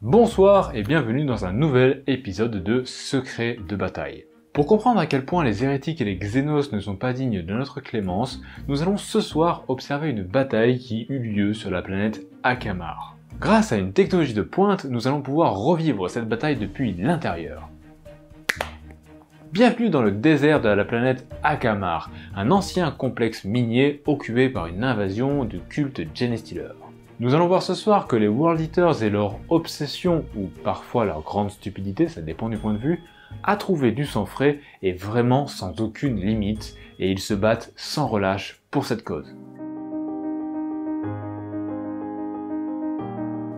Bonsoir et bienvenue dans un nouvel épisode de Secrets de bataille. Pour comprendre à quel point les hérétiques et les xénos ne sont pas dignes de notre clémence, nous allons ce soir observer une bataille qui eut lieu sur la planète Akamar. Grâce à une technologie de pointe, nous allons pouvoir revivre cette bataille depuis l'intérieur. Bienvenue dans le désert de la planète Akamar, un ancien complexe minier occupé par une invasion du culte Genestealer. Nous allons voir ce soir que les World Eaters et leur obsession, ou parfois leur grande stupidité, ça dépend du point de vue, a trouvé du sang frais et vraiment sans aucune limite, et ils se battent sans relâche pour cette cause.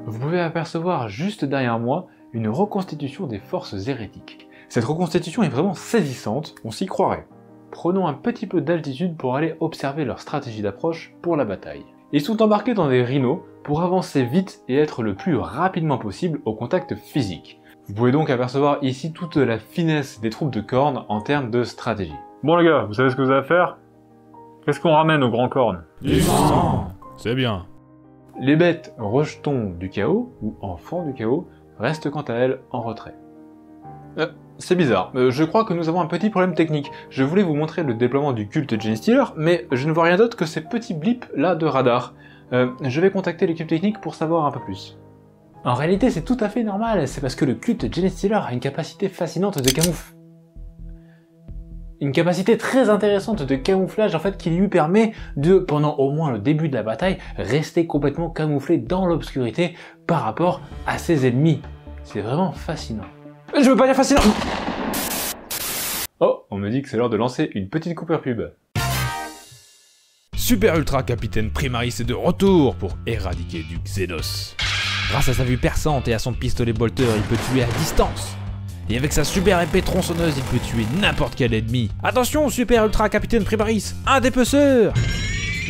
Vous pouvez apercevoir juste derrière moi une reconstitution des forces hérétiques. Cette reconstitution est vraiment saisissante, on s'y croirait. Prenons un petit peu d'altitude pour aller observer leur stratégie d'approche pour la bataille. Ils sont embarqués dans des rhinos pour avancer vite et être le plus rapidement possible au contact physique. Vous pouvez donc apercevoir ici toute la finesse des troupes de cornes en termes de stratégie. Bon les gars, vous savez ce que vous allez faire? Qu'est-ce qu'on ramène aux grands cornes? Du sang! C'est bien. Les bêtes rejetons du chaos, ou enfants du chaos, restent quant à elles en retrait. C'est bizarre, je crois que nous avons un petit problème technique. Je voulais vous montrer le déploiement du culte Genestealer, mais je ne vois rien d'autre que ces petits blips là de radar. Je vais contacter l'équipe technique pour savoir un peu plus. En réalité, c'est tout à fait normal, c'est parce que le culte Genestealer a une capacité fascinante de camouflage. Une capacité très intéressante de camouflage en fait qui lui permet de, pendant au moins le début de la bataille, rester complètement camouflé dans l'obscurité par rapport à ses ennemis. C'est vraiment fascinant. Je veux pas dire fascinant. Oh, on me dit que c'est l'heure de lancer une petite coupure pub. Super Ultra Capitaine Primaris est de retour pour éradiquer du Xenos. Grâce à sa vue perçante et à son pistolet bolter, il peut tuer à distance. Et avec sa super épée tronçonneuse, il peut tuer n'importe quel ennemi. Attention, Super Ultra Capitaine Primaris, un dépeceur!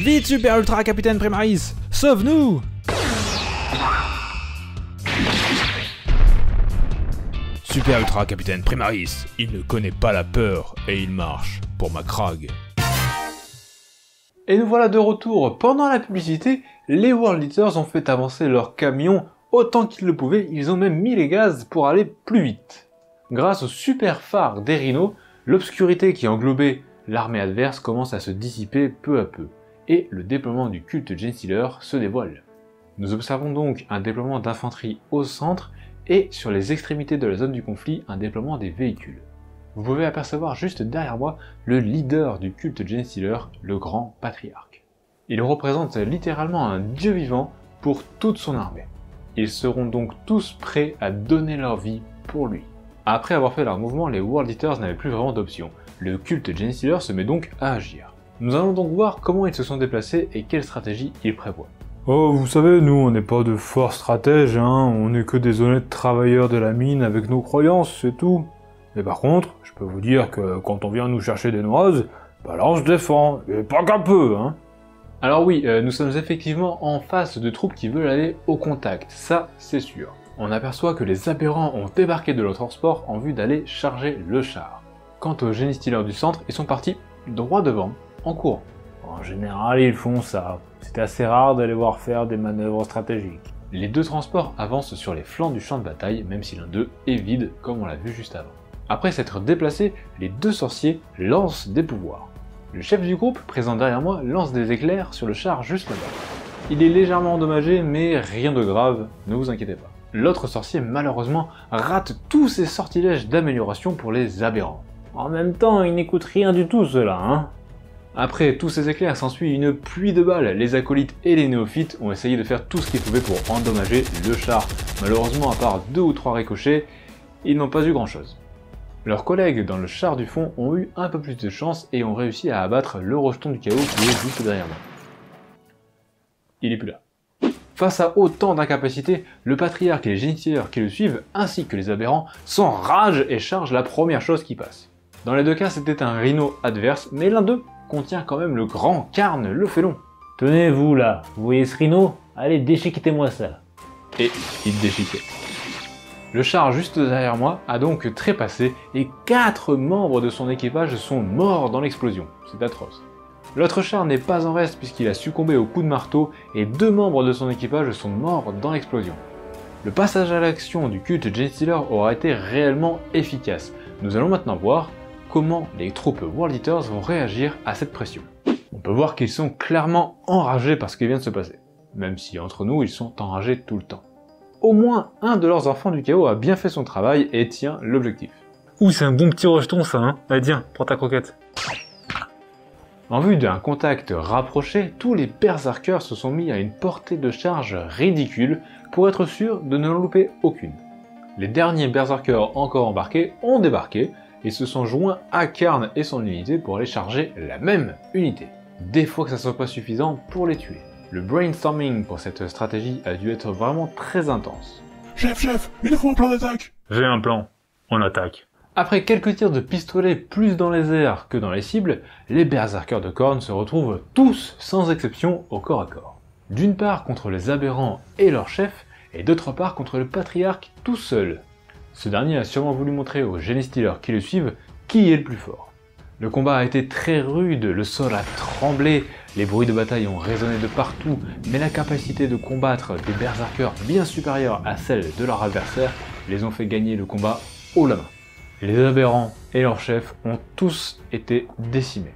Vite, Super Ultra Capitaine Primaris, sauve-nous! Super Ultra Capitaine Primaris, il ne connaît pas la peur et il marche pour ma crague. Et nous voilà de retour. Pendant la publicité, les World Eaters ont fait avancer leur camion autant qu'ils le pouvaient, ils ont même mis les gaz pour aller plus vite. Grâce au super phare des rhinos, l'obscurité qui englobait l'armée adverse commence à se dissiper peu à peu, et le déploiement du culte Genestealer se dévoile. Nous observons donc un déploiement d'infanterie au centre, et sur les extrémités de la zone du conflit, un déploiement des véhicules. Vous pouvez apercevoir juste derrière moi le leader du culte Genestealer, le grand patriarche. Il représente littéralement un dieu vivant pour toute son armée. Ils seront donc tous prêts à donner leur vie pour lui. Après avoir fait leur mouvement, les World Eaters n'avaient plus vraiment d'option. Le culte Genestealer se met donc à agir. Nous allons donc voir comment ils se sont déplacés et quelle stratégie ils prévoient. Oh, vous savez, nous, on n'est pas de forts stratèges, hein, on n'est que des honnêtes travailleurs de la mine avec nos croyances, c'est tout. Mais par contre, je peux vous dire que quand on vient nous chercher des noises, bah là on se défend, et pas qu'un peu, hein. Alors oui, nous sommes effectivement en face de troupes qui veulent aller au contact, ça c'est sûr. On aperçoit que les aberrants ont débarqué de leur transport en vue d'aller charger le char. Quant aux Genestealers du centre, ils sont partis droit devant, en courant. En général, ils font ça. C'est assez rare de les voir faire des manœuvres stratégiques. Les deux transports avancent sur les flancs du champ de bataille, même si l'un d'eux est vide, comme on l'a vu juste avant. Après s'être déplacés, les deux sorciers lancent des pouvoirs. Le chef du groupe, présent derrière moi, lance des éclairs sur le char juste là-bas. Il est légèrement endommagé, mais rien de grave, ne vous inquiétez pas. L'autre sorcier, malheureusement, rate tous ses sortilèges d'amélioration pour les aberrants. En même temps, ils n'écoutent rien du tout, ceux-là, hein. Après tous ces éclairs, s'ensuit une pluie de balles. Les acolytes et les néophytes ont essayé de faire tout ce qu'ils pouvaient pour endommager le char. Malheureusement, à part 2 ou 3 ricochets, ils n'ont pas eu grand-chose. Leurs collègues dans le char du fond ont eu un peu plus de chance et ont réussi à abattre le rejeton du chaos qui est juste derrière moi. Il est plus là. Face à autant d'incapacités, le patriarche et les Genestealers qui le suivent, ainsi que les aberrants, s'enragent et chargent la première chose qui passe. Dans les deux cas, c'était un rhino adverse, mais l'un d'eux contient quand même le grand Carne le félon. Tenez, vous là, vous voyez ce rhino? Allez, déchiquetez-moi ça. Et il déchiquait. Le char juste derrière moi a donc trépassé et 4 membres de son équipage sont morts dans l'explosion. C'est atroce. L'autre char n'est pas en reste puisqu'il a succombé au coup de marteau et 2 membres de son équipage sont morts dans l'explosion. Le passage à l'action du culte Genestealer aura été réellement efficace. Nous allons maintenant voir comment les troupes World Eaters vont réagir à cette pression. On peut voir qu'ils sont clairement enragés par ce qui vient de se passer, même si entre nous ils sont enragés tout le temps. Au moins un de leurs enfants du chaos a bien fait son travail et tient l'objectif. Ouh, c'est un bon petit rejeton ça, hein. Allez, tiens, prends ta croquette. En vue d'un contact rapproché, tous les berserkers se sont mis à une portée de charge ridicule pour être sûrs de ne louper aucune. Les derniers berserkers encore embarqués ont débarqué et se sont joints à Karn et son unité pour aller charger la même unité. Des fois que ça soit pas suffisant pour les tuer. Le brainstorming pour cette stratégie a dû être vraiment très intense. Chef, il nous faut un plan d'attaque. J'ai un plan. On attaque. Après quelques tirs de pistolet plus dans les airs que dans les cibles, les berserkers de Khorne se retrouvent tous, sans exception, au corps à corps. D'une part contre les aberrants et leur chef, et d'autre part contre le patriarche tout seul. Ce dernier a sûrement voulu montrer aux Genestealers qui le suivent qui est le plus fort. Le combat a été très rude, le sol a tremblé, les bruits de bataille ont résonné de partout, mais la capacité de combattre des berserkers bien supérieure à celle de leur adversaire les ont fait gagner le combat haut la main. Les aberrants et leurs chefs ont tous été décimés.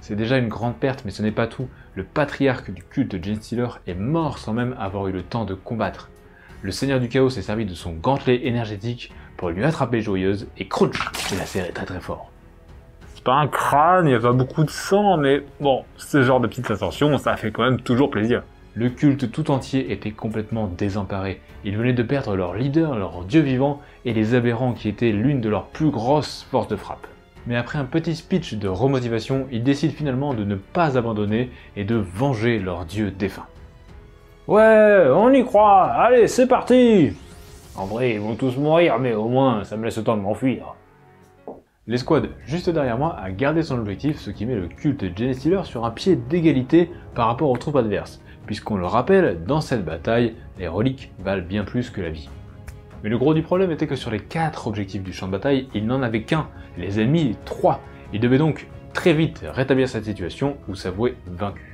C'est déjà une grande perte, mais ce n'est pas tout. Le patriarche du culte Genestealer est mort sans même avoir eu le temps de combattre. Le seigneur du chaos s'est servi de son gantelet énergétique pour lui attraper Joyeuse et crunch, il a serré très fort. C'est pas un crâne, il y a pas beaucoup de sang, mais bon, ce genre de petites ascensions, ça fait quand même toujours plaisir. Le culte tout entier était complètement désemparé. Ils venaient de perdre leur leader, leur dieu vivant, et les aberrants qui étaient l'une de leurs plus grosses forces de frappe. Mais après un petit speech de remotivation, ils décident finalement de ne pas abandonner et de venger leur dieu défunt. Ouais, on y croit, allez, c'est parti. En vrai, ils vont tous mourir, mais au moins, ça me laisse le temps de m'enfuir. L'escouade juste derrière moi a gardé son objectif, ce qui met le culte Genestealer sur un pied d'égalité par rapport aux troupes adverses, puisqu'on le rappelle, dans cette bataille, les reliques valent bien plus que la vie. Mais le gros du problème était que sur les 4 objectifs du champ de bataille, il n'en avait qu'un, les ennemis 3. Ils devaient donc très vite rétablir cette situation ou s'avouer vaincus.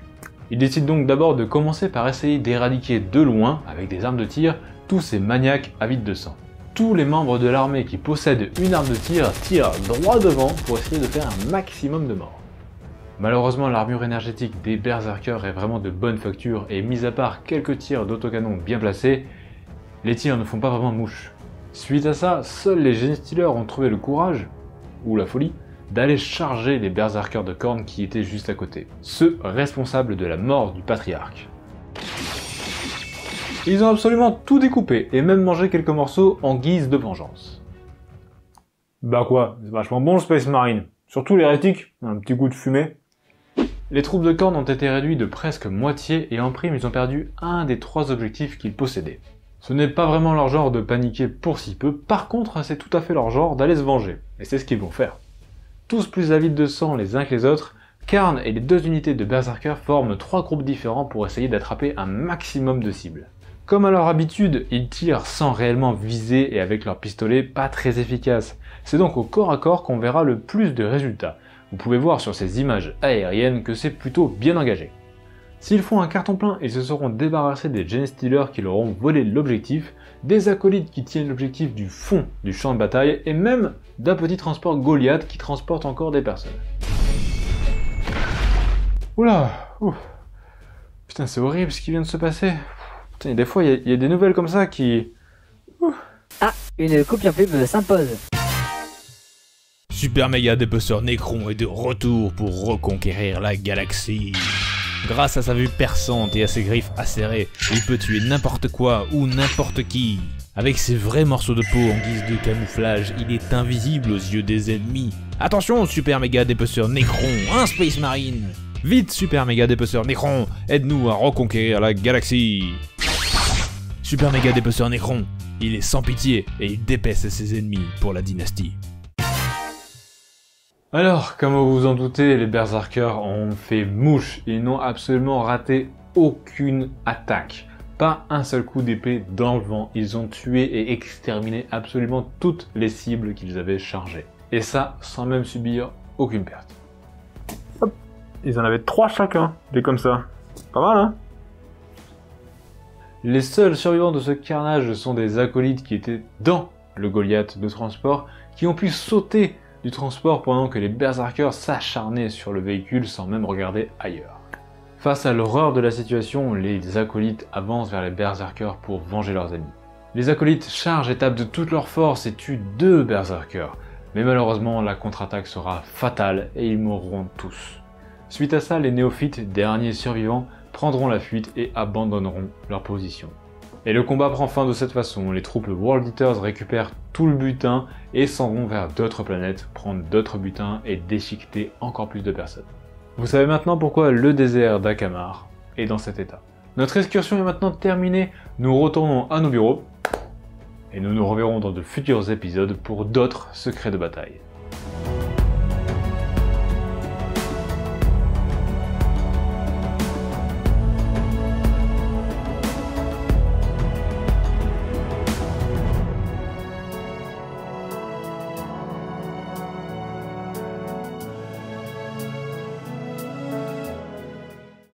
Ils décident donc d'abord de commencer par essayer d'éradiquer de loin, avec des armes de tir, tous ces maniaques avides de sang. Tous les membres de l'armée qui possèdent une arme de tir tirent droit devant pour essayer de faire un maximum de morts. Malheureusement, l'armure énergétique des berserkers est vraiment de bonne facture et mis à part quelques tirs d'autocanon bien placés, les tirs ne font pas vraiment mouche. Suite à ça, seuls les Genestealers ont trouvé le courage, ou la folie, d'aller charger les berserkers de Khorne qui étaient juste à côté, ceux responsables de la mort du patriarche. Ils ont absolument tout découpé et même mangé quelques morceaux en guise de vengeance. Bah quoi, c'est vachement bon le Space Marine. Surtout l'hérétique, un petit goût de fumée. Les troupes de Khorne ont été réduites de presque moitié et en prime ils ont perdu un des 3 objectifs qu'ils possédaient. Ce n'est pas vraiment leur genre de paniquer pour si peu, par contre c'est tout à fait leur genre d'aller se venger, et c'est ce qu'ils vont faire. Tous plus avides de sang les uns que les autres, Karn et les 2 unités de berserkers forment 3 groupes différents pour essayer d'attraper un maximum de cibles. Comme à leur habitude, ils tirent sans réellement viser et avec leurs pistolets pas très efficaces. C'est donc au corps à corps qu'on verra le plus de résultats. Vous pouvez voir sur ces images aériennes que c'est plutôt bien engagé. S'ils font un carton plein, ils se seront débarrassés des Genestealers qui leur ont volé l'objectif, des acolytes qui tiennent l'objectif du fond du champ de bataille et même d'un petit transport Goliath qui transporte encore des personnes. Oula, ouf. Putain, c'est horrible ce qui vient de se passer. Putain, des fois, il y a des nouvelles comme ça qui... Ah, une coupure pub s'impose. Super méga dépeceur Necron est de retour pour reconquérir la galaxie. Grâce à sa vue perçante et à ses griffes acérées, il peut tuer n'importe quoi ou n'importe qui. Avec ses vrais morceaux de peau en guise de camouflage, il est invisible aux yeux des ennemis. Attention, super méga dépeceur Necron, un Space Marine! Vite, super méga dépeceur Necron, aide-nous à reconquérir la galaxie! Super méga dépeceur Necron, il est sans pitié et il dépaisse ses ennemis pour la dynastie. Alors, comme vous vous en doutez, les berserkers ont fait mouche, ils n'ont absolument raté aucune attaque. Pas un seul coup d'épée dans le vent, ils ont tué et exterminé absolument toutes les cibles qu'ils avaient chargées. Et ça, sans même subir aucune perte. Hop, ils en avaient 3 chacun, des comme ça. Pas mal, hein? Les seuls survivants de ce carnage sont des acolytes qui étaient dans le Goliath de transport, qui ont pu sauter du transport pendant que les berserkers s'acharnaient sur le véhicule sans même regarder ailleurs. Face à l'horreur de la situation, les acolytes avancent vers les berserkers pour venger leurs ennemis. Les acolytes chargent et tapent de toute leur force et tuent 2 berserkers, mais malheureusement la contre-attaque sera fatale et ils mourront tous. Suite à ça, les néophytes, derniers survivants, prendront la fuite et abandonneront leur position. Et le combat prend fin de cette façon, les troupes World Eaters récupèrent tout le butin et s'en vont vers d'autres planètes, prendre d'autres butins et déchiqueter encore plus de personnes. Vous savez maintenant pourquoi le désert d'Akamar est dans cet état. Notre excursion est maintenant terminée, nous retournons à nos bureaux, et nous nous reverrons dans de futurs épisodes pour d'autres secrets de bataille.